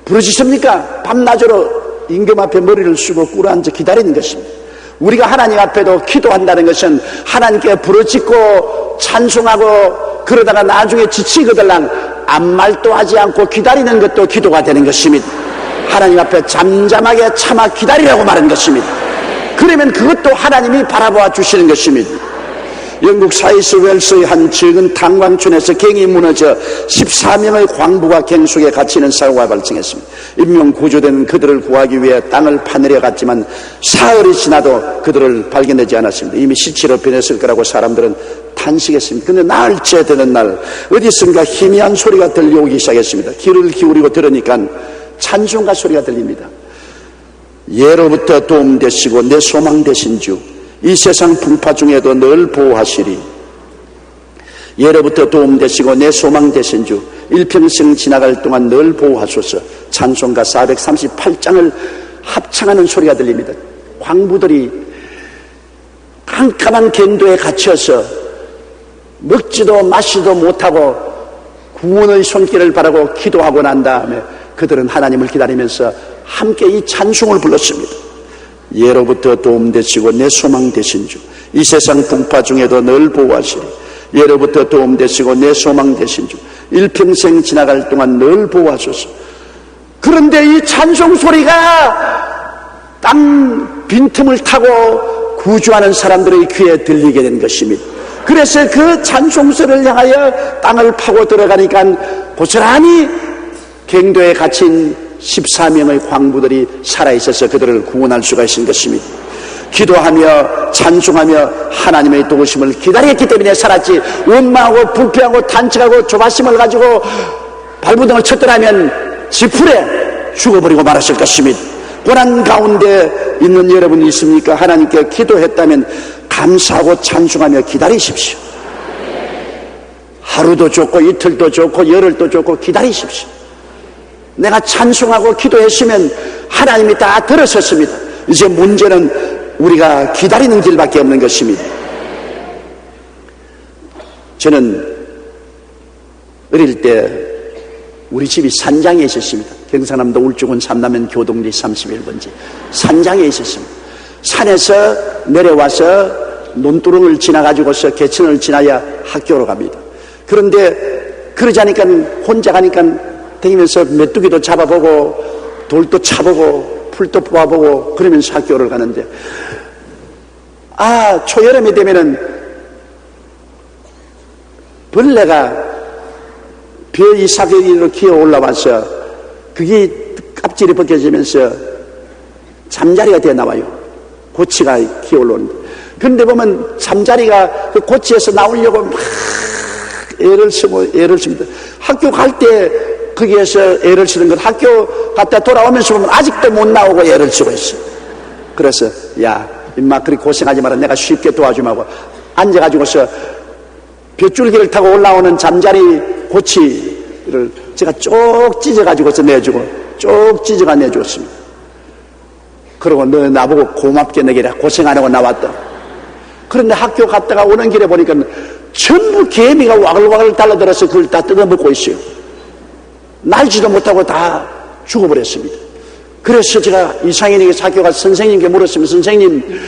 부르짖습니까? 밤낮으로 임금 앞에 머리를 숙이고 꿇어앉아 기다리는 것입니다. 우리가 하나님 앞에도 기도한다는 것은 하나님께 부르짖고 찬송하고 그러다가 나중에 지치거들랑 아무 말도 하지 않고 기다리는 것도 기도가 되는 것입니다. 하나님 앞에 잠잠하게 참아 기다리라고 말하는 것입니다. 그러면 그것도 하나님이 바라보아 주시는 것입니다. 영국 사이스 웰스의 한 적은 탄광촌에서 갱이 무너져 14명의 광부가 갱 속에 갇히는 사고가 발생했습니다. 인명 구조된 그들을 구하기 위해 땅을 파내려 갔지만 사흘이 지나도 그들을 발견되지 않았습니다. 이미 시체로 변했을 거라고 사람들은 탄식했습니다. 근데 나흘째 되는 날 어디선가 희미한 소리가 들려오기 시작했습니다. 귀를 기울이고 들으니까 찬송가 소리가 들립니다. 예로부터 도움 되시고 내 소망 되신 주, 이 세상 풍파 중에도 늘 보호하시리. 예로부터 도움 되시고 내 소망 되신 주, 일평생 지나갈 동안 늘 보호하소서. 찬송가 438장을 합창하는 소리가 들립니다. 광부들이 깜깜한 갱도에 갇혀서 먹지도 마시도 못하고 구원의 손길을 바라고 기도하고 난 다음에 그들은 하나님을 기다리면서 함께 이 찬송을 불렀습니다. 예로부터 도움 되시고 내 소망 되신 주, 이 세상 풍파 중에도 늘 보호하시리. 예로부터 도움 되시고 내 소망 되신 주, 일평생 지나갈 동안 늘 보호하소서. 그런데 이 찬송 소리가 땅 빈틈을 타고 구주하는 사람들의 귀에 들리게 된 것입니다. 그래서 그 찬송 소리를 향하여 땅을 파고 들어가니까 고스란히 갱도에 갇힌 14명의 광부들이 살아있어서 그들을 구원할 수가 있는 것입니다. 기도하며 찬송하며 하나님의 도우심을 기다렸기 때문에 살았지, 원망하고 불평하고 단책하고 조바심을 가지고 발부등을 쳤더라면 지풀에 죽어버리고 말았을 것입니다. 고난 가운데 있는 여러분이 있습니까? 하나님께 기도했다면 감사하고 찬송하며 기다리십시오. 하루도 좋고 이틀도 좋고 열흘도 좋고 기다리십시오. 내가 찬송하고 기도했으면 하나님이 다 들으셨습니다. 이제 문제는 우리가 기다리는 길밖에 없는 것입니다. 저는 어릴 때 우리 집이 산장에 있었습니다. 경상남도 울주군 삼남면 교동리 31번지 산장에 있었습니다. 산에서 내려와서 논두렁을 지나가지고서 개천을 지나야 학교로 갑니다. 그런데 그러자니까 혼자 가니까 다니면서 메뚜기도 잡아보고 돌도 차보고 풀도 뽑아보고 그러면서 학교를 가는데, 초여름이 되면은 벌레가 벼 이삭으로 기어 올라와서 그게 껍질이 벗겨지면서 잠자리가 되어 나와요. 고치가 기어 올라오는데, 그런데 보면 잠자리가 그 고치에서 나오려고 막 애를 씁니다. 학교 갈 때 거기에서 애를 쓰는 것, 학교 갔다 돌아오면서 보면 아직도 못 나오고 애를 쓰고 있어. 그래서 야 임마 그리 고생하지 마라, 내가 쉽게 도와주면 하고 앉아가지고서 벼줄기를 타고 올라오는 잠자리 고치를 제가 쪽 찢어가지고서 내주고 쪽 찢어가 내주었습니다. 그러고 너 나보고 고맙게 내게라, 고생 안 하고 나왔다. 그런데 학교 갔다가 오는 길에 보니까 전부 개미가 와글와글 달라들어서 그걸 다 뜯어먹고 있어요. 날지도 못하고 다 죽어버렸습니다. 그래서 제가 이상인에게 학교 가서 선생님께 물었으면, 선생님,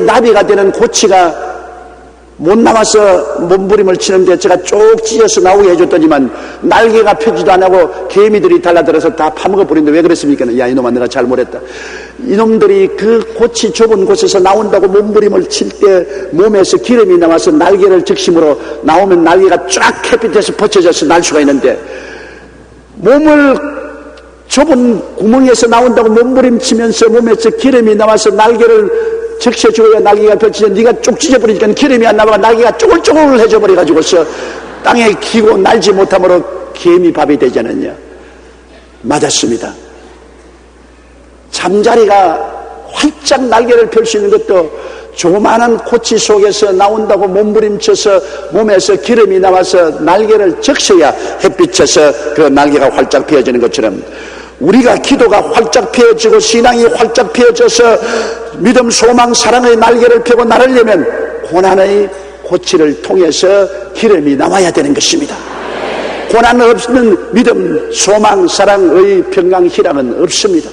나비가 되는 고치가 못 나와서 몸부림을 치는데 제가 쭉 찢어서 나오게 해줬더니만 날개가 펴지도 안 하고 개미들이 달라들어서 다 파먹어버리는데 왜 그랬습니까? 야 이놈아, 내가 잘못했다. 이놈들이 그 고치 좁은 곳에서 나온다고 몸부림을 칠 때 몸에서 기름이 나와서 날개를 적심으로 나오면 날개가 쫙 햇빛에서 벗겨져서 날 수가 있는데, 몸을 좁은 구멍에서 나온다고 몸부림치면서 몸에서 기름이 나와서 날개를 적셔줘야 날개가 펼치지, 네가 쭉 찢어버리니까 기름이 안 나와 날개가 쪼글쪼글 해져버려가지고서 땅에 기고 날지 못함으로 개미 밥이 되지 않았냐. 맞았습니다. 잠자리가 활짝 날개를 펼 수 있는 것도 조그마한 고치 속에서 나온다고 몸부림쳐서 몸에서 기름이 나와서 날개를 적셔야 햇빛에서 그 날개가 활짝 펴지는 것처럼, 우리가 기도가 활짝 펴지고 신앙이 활짝 펴져서 믿음, 소망, 사랑의 날개를 펴고 날으려면 호치를 통해서 기름이 나와야 되는 것입니다. 고난 없는 믿음, 소망, 사랑의 평강, 희락은 없습니다.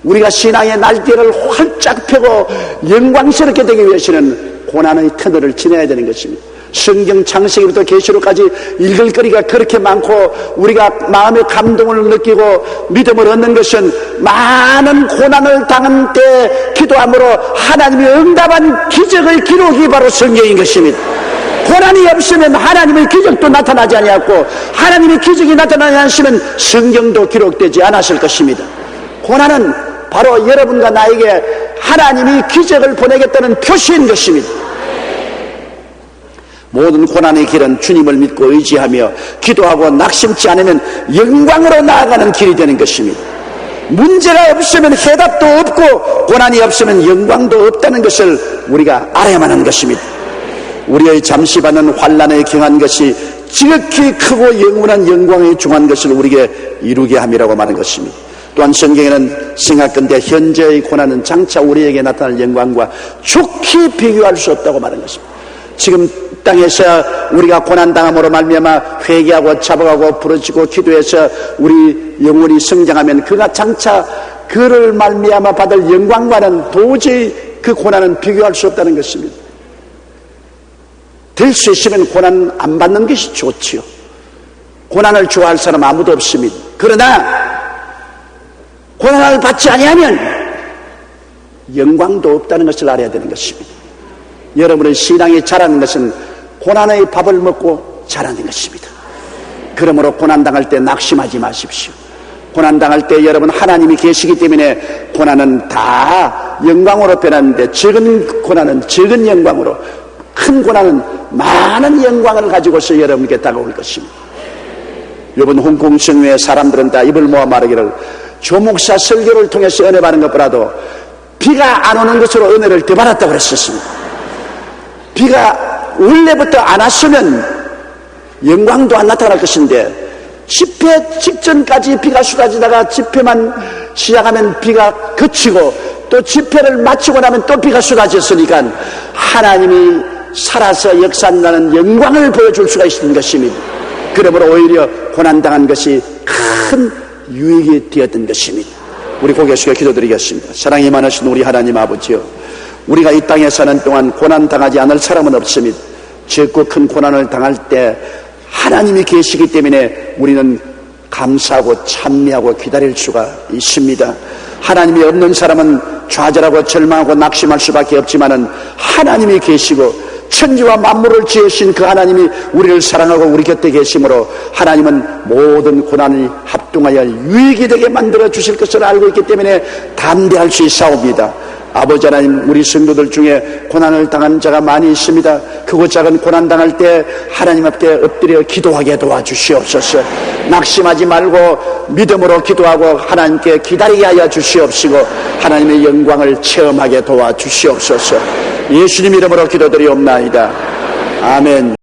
우리가 신앙의 날개를 활짝 펴고 영광스럽게 되기 위해서는 고난의 터널을 지나야 되는 것입니다. 성경 창세기부터 계시록까지 읽을 거리가 그렇게 많고 우리가 마음의 감동을 느끼고 믿음을 얻는 것은 많은 고난을 당한 때 기도함으로 하나님이 응답한 기적의 기록이 바로 성경인 것입니다. 고난이 없으면 하나님의 기적도 나타나지 아니하고 하나님의 기적이 나타나지 않으시면 성경도 기록되지 않았을 것입니다. 고난은 바로 여러분과 나에게 하나님이 기적을 보내겠다는 표시인 것입니다. 모든 고난의 길은 주님을 믿고 의지하며 기도하고 낙심치 않으면 영광으로 나아가는 길이 되는 것입니다. 문제가 없으면 해답도 없고 고난이 없으면 영광도 없다는 것을 우리가 알아야만 하는 것입니다. 우리의 잠시 받는 환난에 경한 것이 지극히 크고 영원한 영광에 중한 것을 우리에게 이루게 함이라고 말하는 것입니다. 또한 성경에는 생각건대 현재의 고난은 장차 우리에게 나타날 영광과 좋게 비교할 수 없다고 말하는 것입니다. 지금 땅에서 우리가 고난당함으로 말미암아 회개하고 자복하고 부르짖고 기도해서 우리 영혼이 성장하면 그가 장차 그를 말미암아 받을 영광과는 도저히 그 고난은 비교할 수 없다는 것입니다. 될 수 있으면 고난 안 받는 것이 좋지요. 고난을 좋아할 사람 아무도 없습니다. 그러나 고난을 받지 아니하면 영광도 없다는 것을 알아야 되는 것입니다. 여러분의 신앙이 자라는 것은 고난의 밥을 먹고 자라는 것입니다. 그러므로 고난당할 때 낙심하지 마십시오. 고난당할 때 여러분 하나님이 계시기 때문에 고난은 다 영광으로 변하는데 적은 고난은 적은 영광으로, 큰 고난은 많은 영광을 가지고서 여러분께 다가올 것입니다. 이번 홍콩 성회의 사람들은 다 입을 모아 말하기를 조목사 설교를 통해서 은혜 받는 것보다도 비가 안 오는 것으로 은혜를 더 받았다고 그랬었습니다. 비가 원래부터 안 왔으면 영광도 안 나타날 것인데 집회 직전까지 비가 쏟아지다가 집회만 시작하면 비가 그치고 또 집회를 마치고 나면 또 비가 쏟아졌으니까 하나님이 살아서 역사한다는 영광을 보여줄 수가 있는 것입니다. 그러므로 오히려 고난당한 것이 큰 유익이 되었던 것입니다. 우리 고개 숙여 기도드리겠습니다. 사랑이 많으신 우리 하나님 아버지요, 우리가 이 땅에 사는 동안 고난당하지 않을 사람은 없습니다. 적고 큰 고난을 당할 때 하나님이 계시기 때문에 우리는 감사하고 찬미하고 기다릴 수가 있습니다. 하나님이 없는 사람은 좌절하고 절망하고 낙심할 수밖에 없지만은 하나님이 계시고 천지와 만물을 지으신 그 하나님이 우리를 사랑하고 우리 곁에 계심으로 하나님은 모든 고난이 합동하여 유익이 되게 만들어 주실 것을 알고 있기 때문에 담대할 수 있사옵니다. 아버지 하나님, 우리 성도들 중에 고난을 당한 자가 많이 있습니다. 크고 작은 고난 당할 때 하나님 앞에 엎드려 기도하게 도와주시옵소서. 낙심하지 말고 믿음으로 기도하고 하나님께 기다리게 하여 주시옵시고 하나님의 영광을 체험하게 도와주시옵소서. 예수님 이름으로 기도드리옵나이다. 아멘.